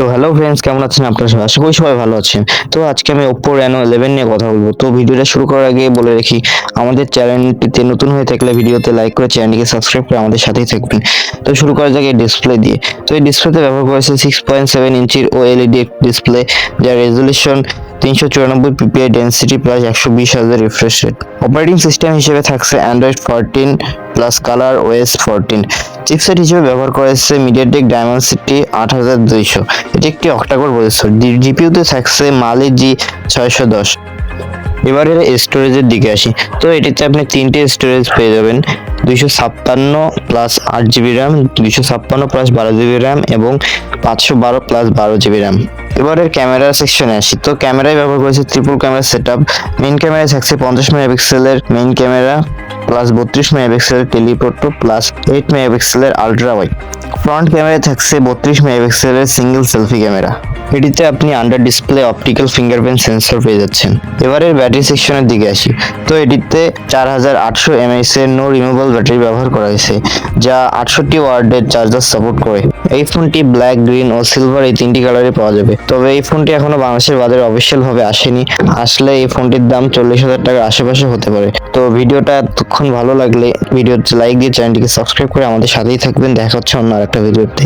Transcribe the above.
তো hello friends, কেমন আছেন আপনারা সবাই? আশা করি সবাই ভালো আছেন। তো আজকে আমি Oppo Reno 11 নিয়ে কথা বলবো। তো ভিডিওটা শুরু করার আগে বলে রাখি, আমাদের চ্যানেলটিতে নতুন হয়ে থাকলে ভিডিওতে লাইক করে চ্যানেলটিকে সাবস্ক্রাইব করে আমাদের সাথেই থাকবেন। তো শুরু করা যাক এই ডিসপ্লে দিয়ে। তো এই ডিসপ্লেতে ব্যবহার করেছে 6.7 ইঞ্চির OLED ডিসপ্লে, যার resolution 394 ppi, density plus 120,000 refresh rate. Operating system হিসেবে থাকছে Android 14 plus colour OS 14। Chipset হিসেবে ব্যবহার করেছে MediaTek Dimensity 8200, এটি একটি অক্টাকোর প্রসেসর। জিপিইউতে থাকছে Mali G610। এবারে স্টোরেজের দিকে আসি। তো এটিতে আপনি তিনটে স্টোরেজ পেয়ে যাবেন, 256 plus 8GB RAM, 256 plus 12GB RAM এবং 512 প্লাস 12GB র্যাম। এবারে ক্যামেরা সেকশনে আসি। তো ক্যামেরায় ব্যবহার করেছে ট্রিপল ক্যামেরা সেটআপ। মেইন ক্যামেরায় থাকছে 50 মেগাপিক্সেলের মেইন ক্যামেরা প্লাস 32 মেগাপিক্সেলের টেলিফোটো প্লাস 8 মেগাপিক্সেলের আলট্রা ওয়াইড। ফ্রন্ট ক্যামেরায় থাকছে 32 মেগাপিক্সেলের সিঙ্গেল সেলফি ক্যামেরা। এটিতে আপনি under display optical fingerprint sensor পেয়ে যাচ্ছেন। এবারে ব্যাটারি সেকশনের দিকে আসি। তো এটিতে 4800 mAh এর নো রিমুভেবল ব্যাটারি ব্যবহার করা হয়েছে, যা 68 ওয়াটের চার্জার সাপোর্ট করে। এই ফোনটি ব্ল্যাক, গ্রিন ও সিলভার এই তিনটি কালারে পাওয়া যাবে। তবে এই ফোনটি এখনো বাংলাদেশের বাজারে অফিসিয়াল ভাবে আসেনি। আসলে এই ফোনটির দাম 40,000 টাকার আশেপাশে হতে পারে। তো ভিডিওটা এতক্ষণ ভালো লাগলে ভিডিওতে লাইক দিয়ে চ্যানেলটিকে সাবস্ক্রাইব করে আমাদের সাথেই থাকবেন। দেখা হচ্ছে অন্য আরেকটা ভিডিওতে।